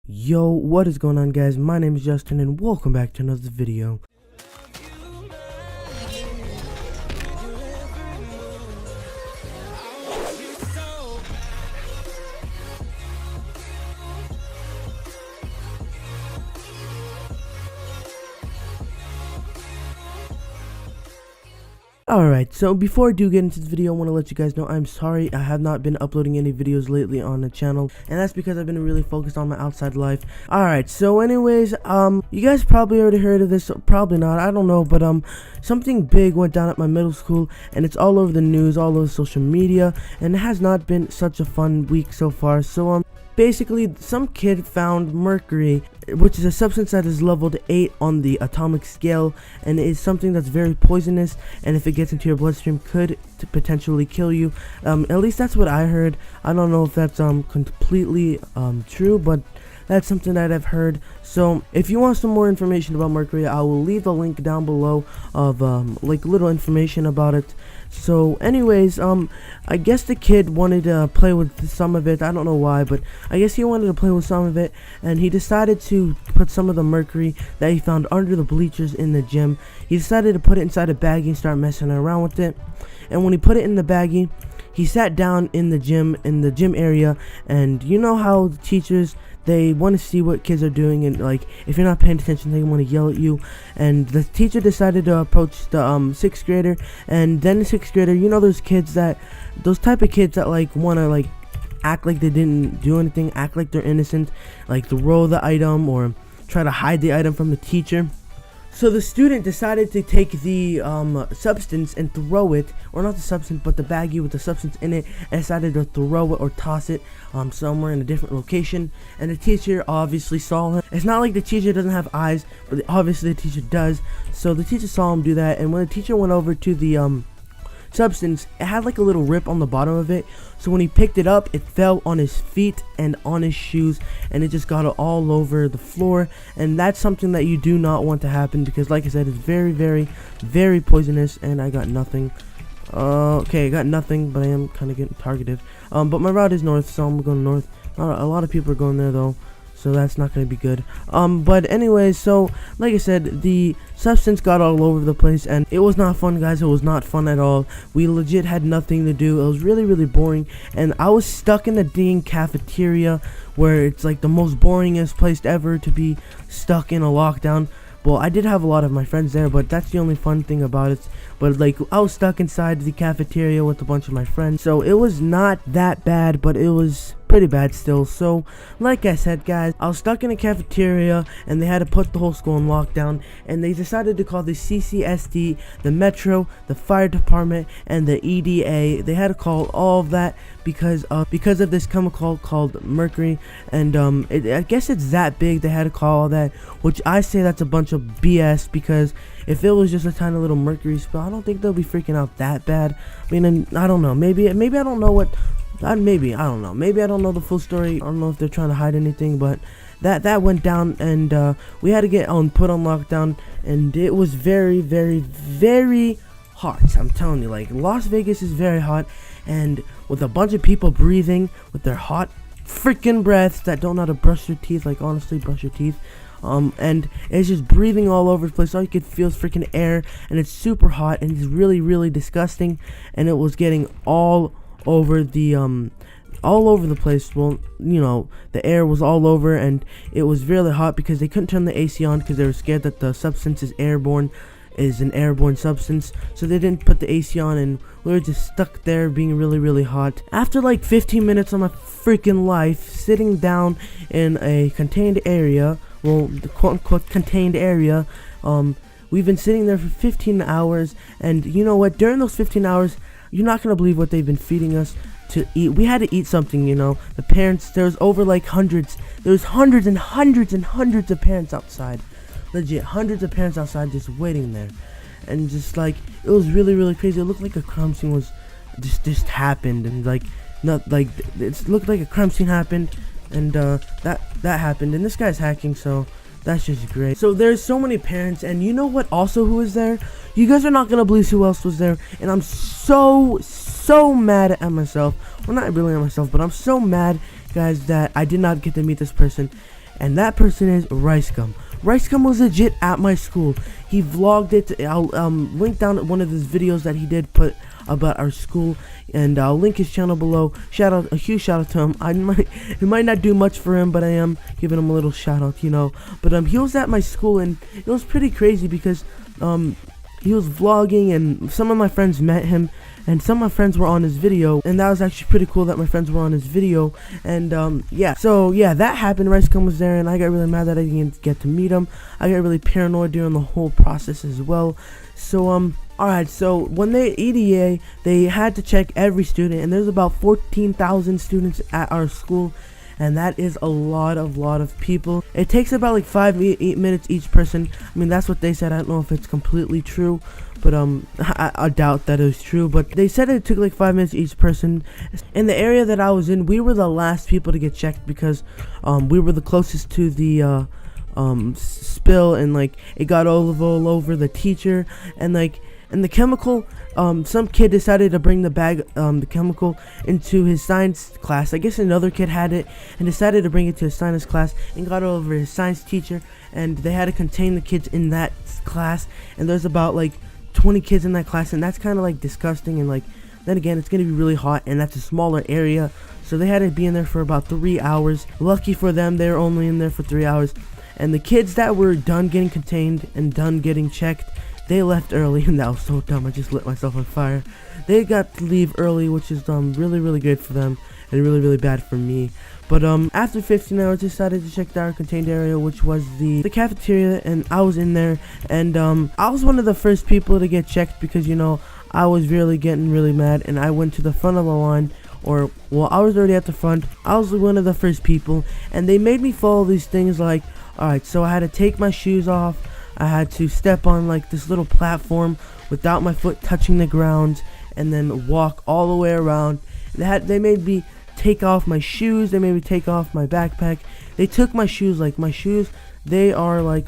Yo, what is going on, guys? My name is Justin and welcome back to another video. Alright, so before I do get into this video, I want to let you guys know I'm sorry I have not been uploading any videos lately on the channel, and that's because I've been really focused on my outside life. Alright, so anyways, you guys probably already heard of this, probably not, I don't know, but something big went down at my middle school, and it's all over the news, all over social media, and it has not been such a fun week so far. So basically, some kid found mercury, which is a substance that is leveled 8 on the atomic scale, and is something that's very poisonous, and if it gets into your bloodstream could potentially kill you. At least that's what I heard. I don't know if that's completely true, but that's something that I've heard. So if you want some more information about mercury, I will leave the link down below of like little information about it. So anyways, I guess the kid wanted to play with some of it. I don't know why, but I guess he wanted to play with some of it, and he decided to put some of the mercury that he found under the bleachers in the gym. He decided to put it inside a baggie and start messing around with it. And when he put it in the baggie, he sat down in the gym area, and you know how the teachers, they want to see what kids are doing, and like if you're not paying attention they want to yell at you. And the teacher decided to approach the 6th grader, and then the 6th grader, you know those type of kids that like want to like act like they didn't do anything, act like they're innocent, like throw the item or try to hide the item from the teacher. So the student decided to take the substance and throw it, or not the substance, but the baggie with the substance in it, and decided to throw it or toss it somewhere in a different location. And the teacher obviously saw him. It's not like the teacher doesn't have eyes, but obviously the teacher does. So the teacher saw him do that, and when the teacher went over to the substance, it had like a little rip on the bottom of it, so when he picked it up it fell on his feet and on his shoes, and it just got all over the floor. And that's something that you do not want to happen, because like I said, it's very, very, very poisonous. And I got nothing. Okay, I got nothing, but I am kind of getting targeted. But my route is north, so I'm going north. A lot of people are going there though, so that's not going to be good. But anyways, so like I said, the substance got all over the place, and it was not fun, guys. It was not fun at all. We legit had nothing to do. It was really, really boring, and I was stuck in the dang cafeteria, where it's like the most boringest place ever to be stuck in a lockdown. Well, I did have a lot of my friends there, but that's the only fun thing about it. But like, I was stuck inside the cafeteria with a bunch of my friends, so it was not that bad, but it was pretty bad still. So like I said, guys, I was stuck in a cafeteria, and they had to put the whole school in lockdown, and they decided to call the CCSD, the Metro, the fire department, and the EDA. They had to call all of that because of this chemical called mercury. And I guess it's that big, they had to call all that, which I say that's a bunch of BS, because if it was just a tiny little mercury spill, I don't think they'll be freaking out that bad. I mean, I don't know, maybe I don't know what, maybe I don't know, maybe I don't know the full story. I don't know if they're trying to hide anything, but that went down, and we had to get put on lockdown, and it was very, very, very hot. I'm telling you, like, Las Vegas is very hot, and with a bunch of people breathing with their hot freaking breaths that don't know how to brush their teeth, like honestly brush your teeth, and it's just breathing all over the place. All you could feel is freaking air, and it's super hot, and it's really, really disgusting, and it was getting all over the place. Well, you know, the air was all over, and it was really hot because they couldn't turn the AC on because they were scared that the substance is an airborne substance, so they didn't put the AC on, and we were just stuck there being really, really hot. After like 15 minutes of my freaking life sitting down in a contained area, well, the quote-unquote contained area, we've been sitting there for 15 hours, and you know what, during those 15 hours, you're not gonna believe what they've been feeding us to eat. We had to eat something, you know. The parents, there's over like hundreds and hundreds of parents outside, legit hundreds of parents outside just waiting there, and just like, it was really, really crazy. It looked like a crime scene was just happened, and like, not like, it looked like a crime scene happened, and that happened, and this guy's hacking, so that's just great. So there's so many parents, and you know what also who was there? You guys are not gonna believe who else was there, and I'm so mad at myself. Well, not really at myself, but I'm so mad, guys, that I did not get to meet this person. and that person is Ricegum. Ricegum was legit at my school. He vlogged it. I'll link down one of his videos that he did put about our school, and I'll link his channel below. A huge shout out to him. It might not do much for him, but I am giving him a little shout out, you know. But he was at my school, and it was pretty crazy because he was vlogging, and some of my friends met him, and some of my friends were on his video, and that was actually pretty cool that my friends were on his video. And yeah, so yeah, that happened. Ricegum was there, and I got really mad that I didn't get to meet him. I got really paranoid during the whole process as well. So alright, so when they EDA, they had to check every student, and there's about 14,000 students at our school, and that is a lot of people. It takes about like 8 minutes each person. I mean, that's what they said. I don't know if it's completely true, but I doubt that is true. But they said it took like 5 minutes each person. In the area that I was in, we were the last people to get checked because we were the closest to the spill, and like it got all over the teacher, and like in the chemical, some kid decided to bring the bag, the chemical, into his science class. I guess another kid had it and decided to bring it to his science class and got all over his science teacher, and they had to contain the kids in that class, and there's about like 20 kids in that class, and that's kind of like disgusting. And like then again, it's gonna be really hot, and that's a smaller area, so they had to be in there for about 3 hours. Lucky for them, they were only in there for 3 hours, and the kids that were done getting contained and done getting checked, they left early, and that was so dumb. I just lit myself on fire. They got to leave early, which is really good for them and really bad for me. But after 15 hours, I decided to check our contained area, which was the cafeteria, and I was in there, and I was one of the first people to get checked because, you know, I was really getting really mad, and I went to the front of the line. Or, well, I was already at the front. I was one of the first people, and they made me follow these things like, alright, so I had to take my shoes off. I had to step on like this little platform without my foot touching the ground, and then walk all the way around. They made me take off my shoes. They made me take off my backpack. They took my shoes. Like my shoes, they are like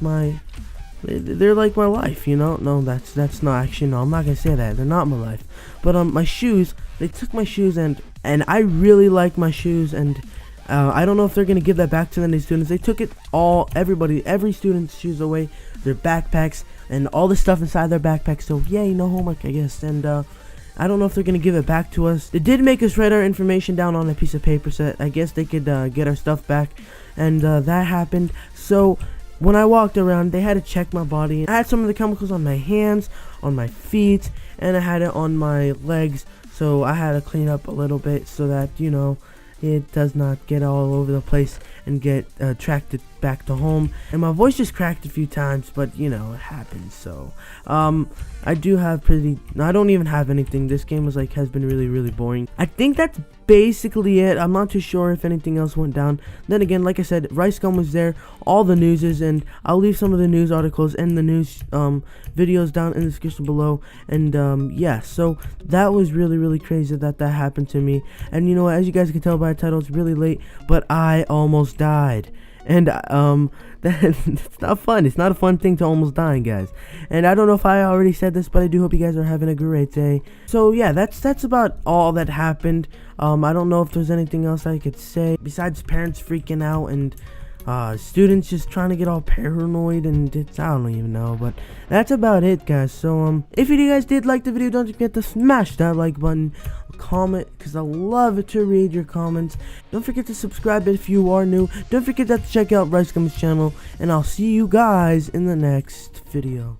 they're like my life, you know. No, that's not actually, no, I'm not gonna say that. They're not my life. But my shoes, they took my shoes, and I really like my shoes, and I don't know if they're gonna give that back to the students. They took it all, every student's shoes away, their backpacks, and all the stuff inside their backpacks. So yay, no homework, I guess. And I don't know if they're gonna give it back to us. They did make us write our information down on a piece of paper, so I guess they could get our stuff back, and that happened. So when I walked around, they had to check my body. I had some of the chemicals on my hands, on my feet, and I had it on my legs. So I had to clean up a little bit so that, you know, it does not get all over the place and get tracked back to home. And my voice just cracked a few times, but you know, it happens. So I don't even have anything. This game has been really boring. I think that's basically it. I'm not too sure if anything else went down. Then again, like I said, Ricegum was there, all the news is, and I'll leave some of the news articles and the news videos down in the description below. And yeah, so that was really crazy that happened to me. And you know what, as you guys can tell by the title, it's really late, but I almost died. And it's not fun. It's not a fun thing to almost dying, guys. And I don't know if I already said this, but I do hope you guys are having a great day. So yeah, that's about all that happened. I don't know if there's anything else I could say besides parents freaking out and students just trying to get all paranoid, and I don't even know. But that's about it, guys. So if you guys did like the video, don't forget to smash that like button, comment, because I love to read your comments. Don't forget to subscribe if you are new. Don't forget to check out Ricegum's channel, and I'll see you guys in the next video.